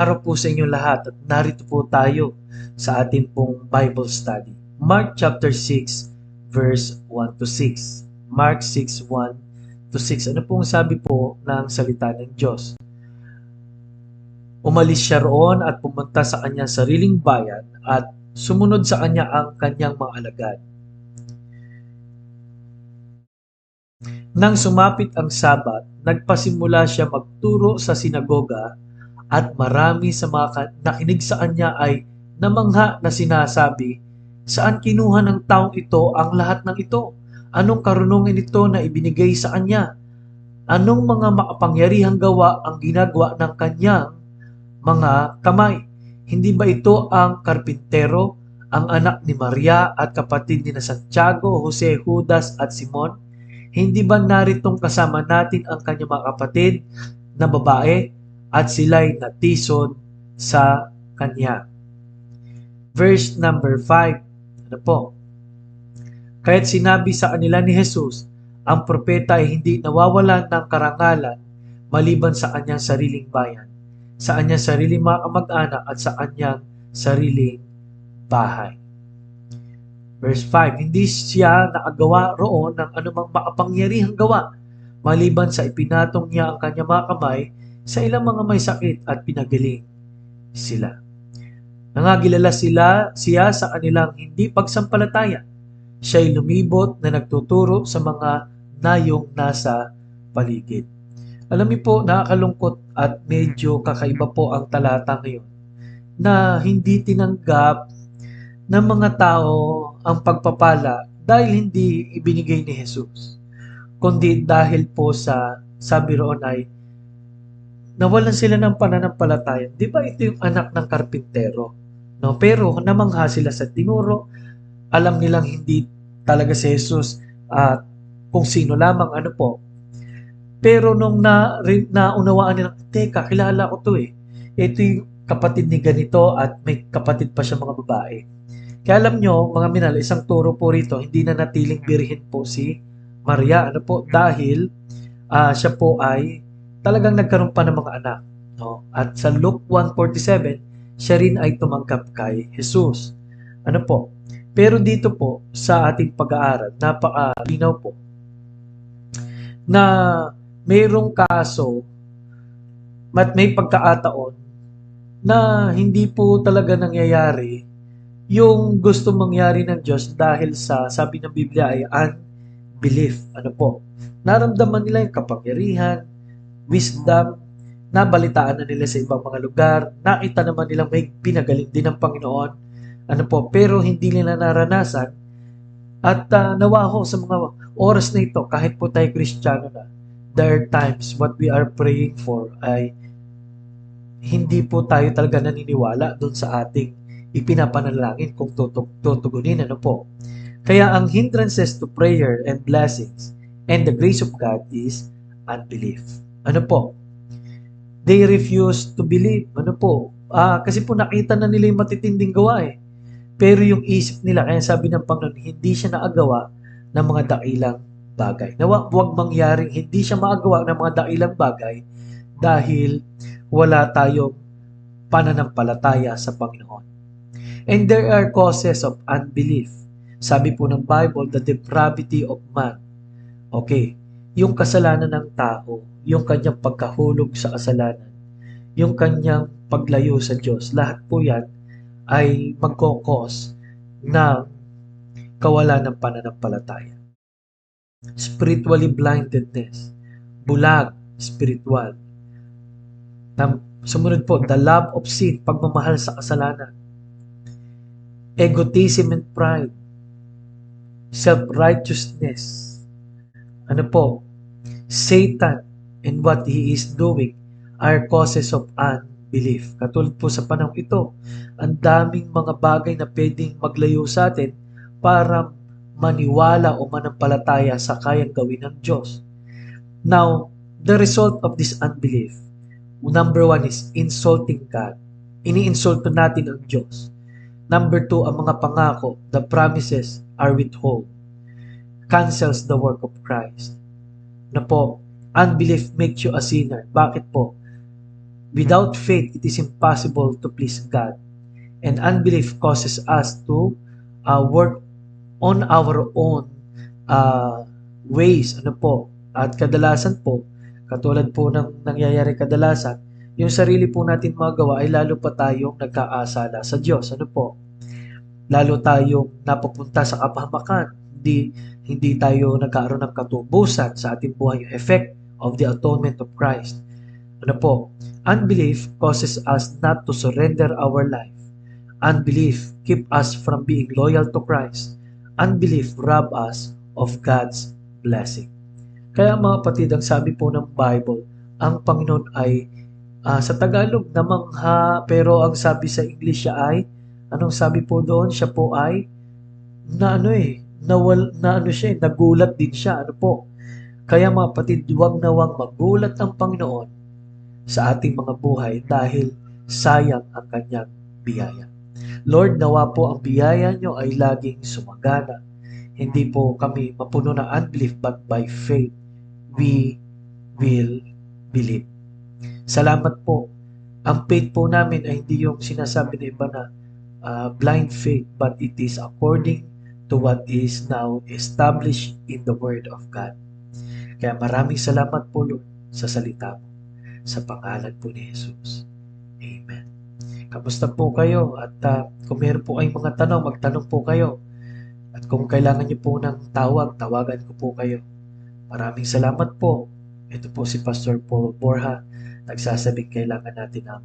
Araw po sa inyo lahat at narito po tayo sa ating pong Bible study. Mark chapter 6 verse 1 to 6. Mark 6, 1 to 6. Ano pong sabi po ng salita ng Diyos? Umalis siya roon at pumunta sa kanyang sariling bayan at sumunod sa kanya ang kanyang mga alagad. Nang sumapit ang Sabat, nagpasimula siya magturo sa sinagoga at marami sa mga nakinig sa kanya ay namangha na sinasabi, "Saan kinuha ng taong ito ang lahat ng ito? Anong karunungan ito na ibinigay sa kanya? Anong mga makapangyarihang gawa ang ginagawa ng kanyang mga kamay? Hindi ba ito ang karpintero, ang anak ni Maria at kapatid ni Santiago, Jose, Judas at Simon? Hindi ba naritong kasama natin ang kanyang mga kapatid na babae at sila'y natison sa kanya?" Verse number 5. Ano po? Kaya't sinabi sa kanila ni Jesus, ang propeta ay hindi nawawalan ng karangalan maliban sa kanyang sariling bayan, sa kanyang sariling mga kamag-anak at sa kanyang sariling bahay. Verse 5, hindi siya nakagawa roon ng anumang makapangyarihang gawa maliban sa ipinatong niya ang kanyang mga kamay sa ilang mga may sakit at pinagaling sila. Nangagilala siya sa kanilang hindi pagsampalataya. Siya'y lumibot na nagtuturo sa mga nayong nasa paligid. Alam niyo po, nakakalungkot at medyo kakaiba po ang talata ngayon na hindi tinanggap ng mga tao ang pagpapala dahil hindi ibinigay ni Jesus, kundi dahil po sa, sabi roon ay, nawalan sila ng pananampalataya. Di ba ito yung anak ng karpintero? No? Pero namangha sila sa tinuro, alam nilang hindi talaga si Jesus at kung sino lamang ano po. Pero nung naunawaan nila, teka, kilala ko to eh. Ito yung kapatid ni ganito at may kapatid pa siya mga babae. Kaya alam nyo, mga minal, isang turo po rito, hindi na natiling birhen po si Maria. Ano po? Dahil siya po ay talagang nagkaroon pa ng mga anak. No? At sa Luke 1:47, siya rin ay tumanggap kay Jesus. Ano po? Pero dito po, sa ating pag-aaral, napakalinaw po na mayroong kaso at may pagkaataon na hindi po talaga nangyayari yung gusto mangyari ng Diyos dahil sa, sabi ng Biblia ay unbelief. Ano po? Naramdaman nila yung kapangyarihan, wisdom, nabalitaan na nila sa ibang mga lugar, nakita naman nilang may pinagaling din ng Panginoon, ano po, pero hindi nila naranasan at nawa ho sa mga oras na ito, kahit po tayo Kristiyano na, there are times what we are praying for ay hindi po tayo talaga naniniwala doon sa ating ipinapanalangin kung tutugunin, ano po. Kaya ang hindrances to prayer and blessings and the grace of God is unbelief. Ano po? They refuse to believe. Ano po? Kasi po nakita na nila yung matitinding gawa eh. Pero yung isip nila, kaya sabi ng Panginoon, hindi siya naagawa ng mga dakilang bagay. Huwag mangyaring hindi siya maagawa ng mga dakilang bagay dahil wala tayong pananampalataya sa Panginoon. And there are causes of unbelief. Sabi po ng Bible, the depravity of man. Okay, yung kasalanan ng tao, yung kanyang pagkahulog sa kasalanan, yung kanyang paglayo sa Diyos, lahat po yan ay magkokos ng kawalan ng pananampalataya. Spiritually blindedness, bulag, spiritual. Sumunod po, the love of sin, pagmamahal sa kasalanan. Egotism and pride. Self-righteousness. Ano po? Satan and what he is doing are causes of unbelief. Katulad po sa panahon ito, ang daming mga bagay na pwedeng maglayo sa atin para maniwala o manampalataya sa kayang gawin ng Diyos. Now, the result of this unbelief, number 1 is insulting God. Ini-insulto natin ang Diyos. Number 2, ang mga pangako, the promises are withhold. Cancels the work of Christ. Na po, unbelief makes you a sinner. Bakit po? Without faith, it is impossible to please God. And unbelief causes us to work on our own ways. Ano po? At kadalasan po, katulad po ng nangyayari kadalasan, yung sarili po natin magawa ay lalo pa tayong nagkaasala sa Diyos. Ano po? Lalo tayong napupunta sa kapahamakan. Hindi tayo nagkaroon ng katubusan sa ating buhay, yung effect of the atonement of Christ. Ano po? Unbelief causes us not to surrender our life. Unbelief keep us from being loyal to Christ. Unbelief rob us of God's blessing. Kaya mga kapatid, ang sabi po ng Bible, ang Panginoon ay sa Tagalog namangha, pero ang sabi sa English siya ay, anong sabi po doon? Siya po ay nagulat din siya. Ano po? Kaya mga kapatid, huwag nawang magulat ang Panginoon sa ating mga buhay dahil sayang ang kanyang biyaya. Lord, nawa po ang biyaya nyo ay laging sumagana. Hindi po kami mapuno ng unbelief, but by faith, we will believe. Salamat po. Ang faith po namin ay hindi yung sinasabi ng iba na blind faith, but it is according to what is now established in the Word of God. Kaya maraming salamat po, Lord, sa salita mo. Sa pangalan po ni Jesus. Amen. Kamusta po kayo? At kung meron po kayong mga tanong, magtanong po kayo. At kung kailangan niyo po ng tawagan ko po kayo. Maraming salamat po. Ito po si Pastor Paul Borja. Nagsasabing kailangan natin ng